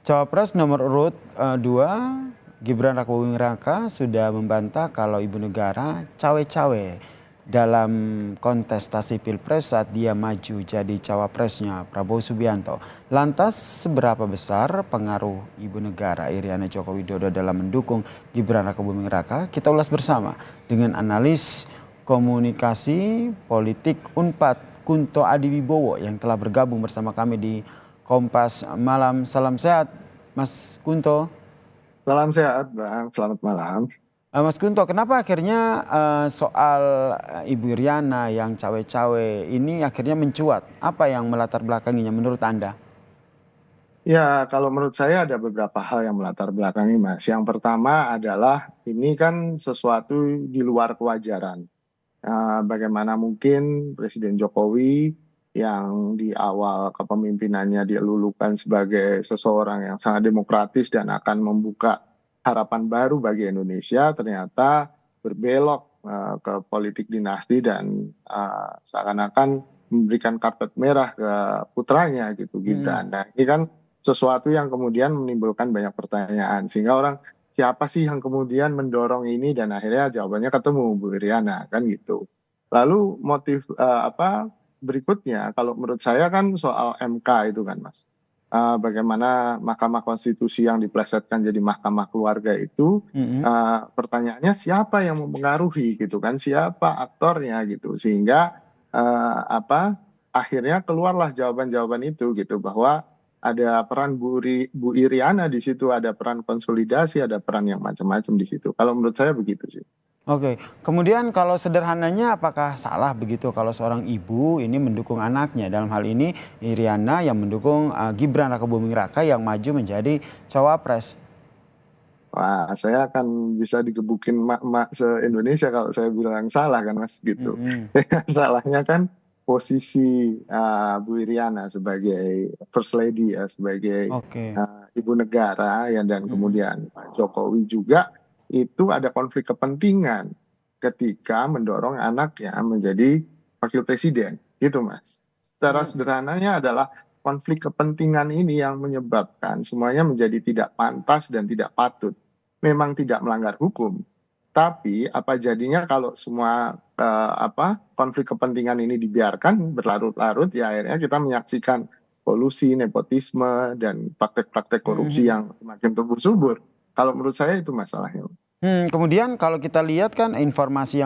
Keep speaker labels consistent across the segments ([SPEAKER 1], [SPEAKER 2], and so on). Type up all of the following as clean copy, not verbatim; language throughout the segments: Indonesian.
[SPEAKER 1] Cawapres nomor urut 2, Gibran Rakabuming Raka sudah membantah kalau ibu negara cawe-cawe dalam kontestasi Pilpres saat dia maju jadi cawapresnya Prabowo Subianto. Lantas seberapa besar pengaruh ibu negara Iriana Joko Widodo dalam mendukung Gibran Rakabuming Raka? Kita ulas bersama dengan analis komunikasi politik Unpad Kunto Adiwibowo yang telah bergabung bersama kami di Kompas Malam. Salam sehat Mas Kunto.
[SPEAKER 2] Salam sehat Bang, selamat malam.
[SPEAKER 1] Mas Kunto, kenapa akhirnya soal Ibu Iriana yang cawe-cawe ini akhirnya mencuat? Apa yang melatar belakanginya menurut Anda?
[SPEAKER 2] Ya, kalau menurut saya ada beberapa hal yang melatar belakangi Mas. Yang pertama adalah ini kan sesuatu di luar kewajaran. Bagaimana mungkin Presiden Jokowi yang di awal kepemimpinannya dilulukan sebagai seseorang yang sangat demokratis dan akan membuka harapan baru bagi Indonesia, ternyata berbelok ke politik dinasti dan seakan-akan memberikan karpet merah ke putranya gitu Gibran. Nah, ini kan sesuatu yang kemudian menimbulkan banyak pertanyaan sehingga orang siapa sih yang kemudian mendorong ini dan akhirnya jawabannya ketemu Bu Iriana kan gitu. Lalu motif berikutnya kalau menurut saya kan soal MK itu kan Mas. Bagaimana Mahkamah Konstitusi yang diplesetkan jadi Mahkamah Keluarga itu pertanyaannya siapa yang mempengaruhi gitu kan, siapa aktornya gitu sehingga akhirnya keluarlah jawaban-jawaban itu gitu bahwa ada peran Bu Iriana di situ, ada peran konsolidasi, ada peran yang macam-macam di situ. Kalau menurut saya begitu sih.
[SPEAKER 1] Oke, kemudian kalau sederhananya apakah salah begitu kalau seorang ibu ini mendukung anaknya? Dalam hal ini Iriana yang mendukung Gibran Rakabuming Raka yang maju menjadi cawapres.
[SPEAKER 2] Wah, saya akan bisa digebukin mak-mak se-Indonesia kalau saya bilang salah kan Mas gitu. Salahnya kan posisi Bu Iriana sebagai First Lady ya, sebagai
[SPEAKER 1] Oke.
[SPEAKER 2] ibu negara ya dan kemudian Pak Jokowi juga itu ada konflik kepentingan ketika mendorong anaknya menjadi wakil presiden gitu Mas. Secara sederhananya adalah konflik kepentingan ini yang menyebabkan semuanya menjadi tidak pantas dan tidak patut. Memang tidak melanggar hukum, tapi apa jadinya kalau semua konflik kepentingan ini dibiarkan berlarut-larut ya akhirnya kita menyaksikan kolusi, nepotisme dan praktek-praktek korupsi yang semakin tumbuh subur. Kalau menurut saya itu masalahnya.
[SPEAKER 1] Kemudian kalau kita lihat kan informasi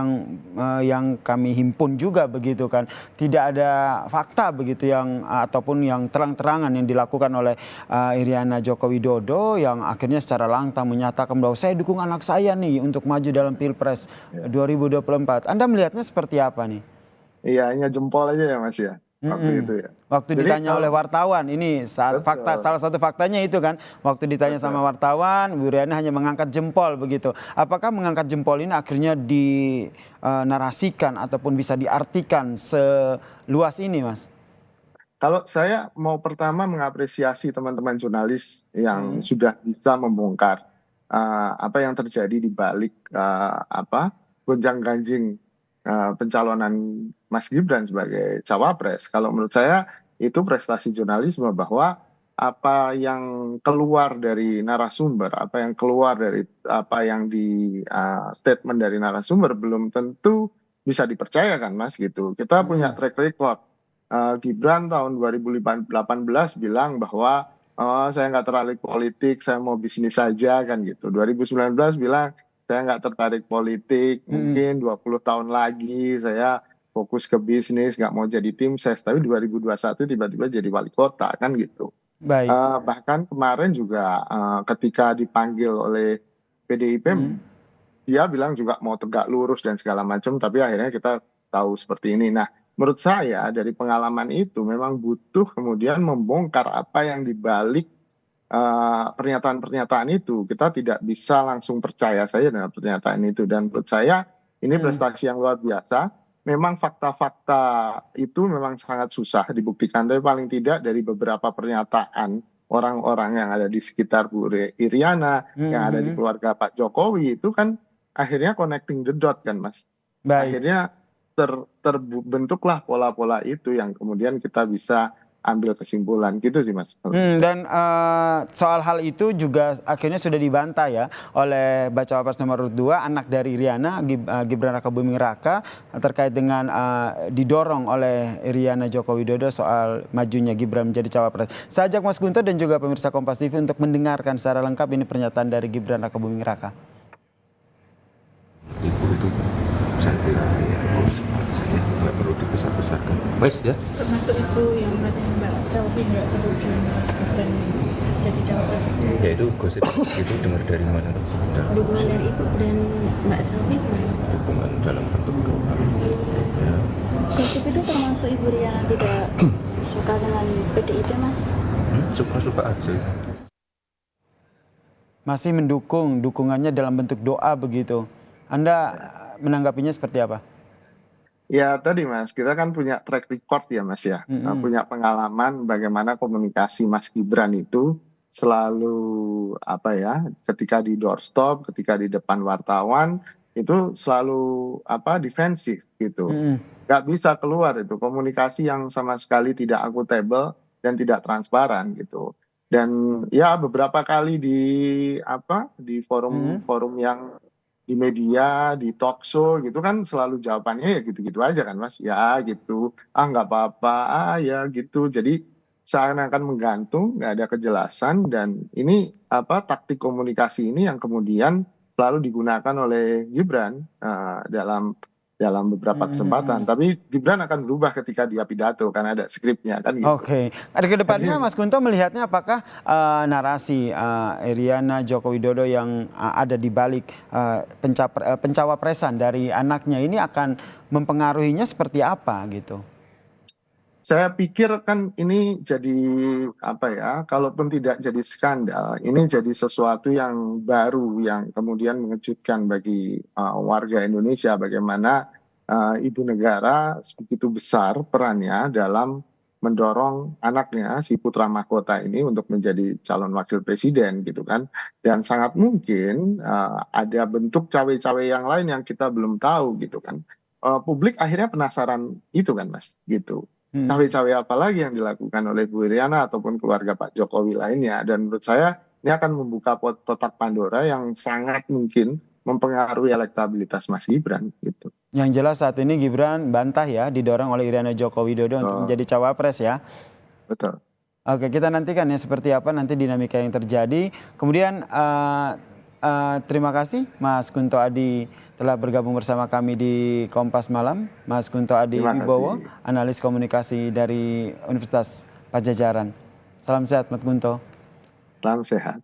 [SPEAKER 1] yang kami himpun juga begitu kan, tidak ada fakta begitu yang ataupun yang terang-terangan yang dilakukan oleh Iriana Joko Widodo yang akhirnya secara lantang menyatakan bahwa saya dukung anak saya nih untuk maju dalam Pilpres 2024. Anda melihatnya seperti apa nih?
[SPEAKER 2] Iya, hanya jempol aja ya Mas ya, waktu itu ya.
[SPEAKER 1] Waktu
[SPEAKER 2] Jadi
[SPEAKER 1] ditanya oleh
[SPEAKER 2] kalau
[SPEAKER 1] wartawan, ini fakta, salah satu faktanya itu kan, waktu ditanya sama wartawan, Bu Iriana hanya mengangkat jempol begitu. Apakah mengangkat jempol ini akhirnya dinarasikan ataupun bisa diartikan seluas ini, Mas?
[SPEAKER 2] kalau saya mau pertama mengapresiasi teman-teman jurnalis yang sudah bisa membongkar apa yang terjadi di balik gonjang-ganjing pencalonan Mas Gibran sebagai cawapres. Kalau menurut saya itu prestasi jurnalisme bahwa apa yang keluar dari narasumber, apa yang keluar dari apa yang di statement dari narasumber belum tentu bisa dipercayakan, Mas gitu. Kita punya track record. Gibran tahun 2018 bilang bahwa saya nggak tertarik politik, saya mau bisnis saja kan gitu. 2019 bilang saya nggak tertarik politik, mungkin 20 tahun lagi saya fokus ke bisnis, nggak mau jadi tim ses. Tapi 2021 tiba-tiba jadi wali kota kan gitu.
[SPEAKER 1] Baik.
[SPEAKER 2] Bahkan kemarin juga ketika dipanggil oleh PDIP, dia bilang juga mau tegak lurus dan segala macam, tapi akhirnya kita tahu seperti ini. Nah, menurut saya dari pengalaman itu memang butuh kemudian membongkar apa yang dibalik pernyataan-pernyataan itu. Kita tidak bisa langsung percaya saja dengan pernyataan itu. Dan menurut saya ini prestasi yang luar biasa. Memang fakta-fakta itu memang sangat susah dibuktikan. Tapi paling tidak dari beberapa pernyataan orang-orang yang ada di sekitar Bu Iriana, yang ada di keluarga Pak Jokowi, itu kan akhirnya connecting the dot kan Mas.
[SPEAKER 1] Baik.
[SPEAKER 2] Akhirnya terbentuklah pola-pola itu yang kemudian kita bisa ambil kesimpulan gitu sih Mas.
[SPEAKER 1] Dan soal hal itu juga akhirnya sudah dibantah ya oleh bacawa pres nomor 2 anak dari Iriana, Gibran Rakabuming Raka, terkait dengan didorong oleh Iriana Joko Widodo soal majunya Gibran menjadi cawapres. Saya ajak Mas Guntur dan juga pemirsa Kompas TV untuk mendengarkan secara lengkap ini pernyataan dari Gibran Rakabuming Raka.
[SPEAKER 3] Ibu itu saya kira ya saya nggak perlu dibesar-besarkan. Wes ya.
[SPEAKER 4] Termasuk isu yang katanya Mbak Selvi nggak setuju Mas Gibran jadi cawapres.
[SPEAKER 3] Ya itu gosip itu dengar dari mana sebentar?
[SPEAKER 4] Dukungan dari Ibu dan Mbak Selvi gimana?
[SPEAKER 3] Dukungan dalam bentuk doa. Ya.
[SPEAKER 4] Gosip itu termasuk Ibu Riana tidak suka dengan PDIP Mas?
[SPEAKER 3] Suka-suka aja.
[SPEAKER 1] Masih mendukung, dukungannya dalam bentuk doa begitu. Anda menanggapinya seperti apa?
[SPEAKER 2] Ya tadi Mas, kita kan punya track record ya Mas ya, punya pengalaman bagaimana komunikasi Mas Gibran itu selalu apa ya, ketika di doorstop, ketika di depan wartawan itu selalu defensif gitu, nggak bisa keluar itu komunikasi yang sama sekali tidak akuntabel dan tidak transparan gitu. Dan ya beberapa kali di forum-forum yang di media, di talk show gitu kan selalu jawabannya ya gitu-gitu aja kan Mas. Ya gitu, nggak apa-apa, ya gitu. Jadi seakan-akan menggantung, nggak ada kejelasan dan ini taktik komunikasi ini yang kemudian selalu digunakan oleh Gibran dalam beberapa kesempatan. Tapi Gibran akan berubah ketika dia pidato kan ada skripnya kan gitu.
[SPEAKER 1] Oke. Ada kedepannya Mas Kunto melihatnya apakah narasi Iriana Joko Widodo yang ada di balik pencawapresan dari anaknya ini akan mempengaruhinya seperti apa gitu?
[SPEAKER 2] Saya pikir kan ini jadi kalaupun tidak jadi skandal, ini jadi sesuatu yang baru yang kemudian mengejutkan bagi warga Indonesia bagaimana ibu negara begitu besar perannya dalam mendorong anaknya si putra mahkota ini untuk menjadi calon wakil presiden gitu kan. Dan sangat mungkin ada bentuk cawe-cawe yang lain yang kita belum tahu gitu kan. Publik akhirnya penasaran itu kan Mas gitu. Cawe-cawe apa lagi yang dilakukan oleh Bu Iriana ataupun keluarga Pak Jokowi lainnya. Dan menurut saya ini akan membuka kotak Pandora yang sangat mungkin mempengaruhi elektabilitas Mas Gibran gitu.
[SPEAKER 1] Yang jelas saat ini Gibran bantah ya didorong oleh Iriana Joko Widodo untuk menjadi cawapres ya.
[SPEAKER 2] Betul.
[SPEAKER 1] Oke, kita nantikan ya seperti apa nanti dinamika yang terjadi. Kemudian terima kasih Mas Kunto Adi telah bergabung bersama kami di Kompas Malam. Mas Kunto Adi Wibowo, analis komunikasi dari Universitas Padjadjaran. Salam sehat Mas Kunto.
[SPEAKER 2] Salam sehat.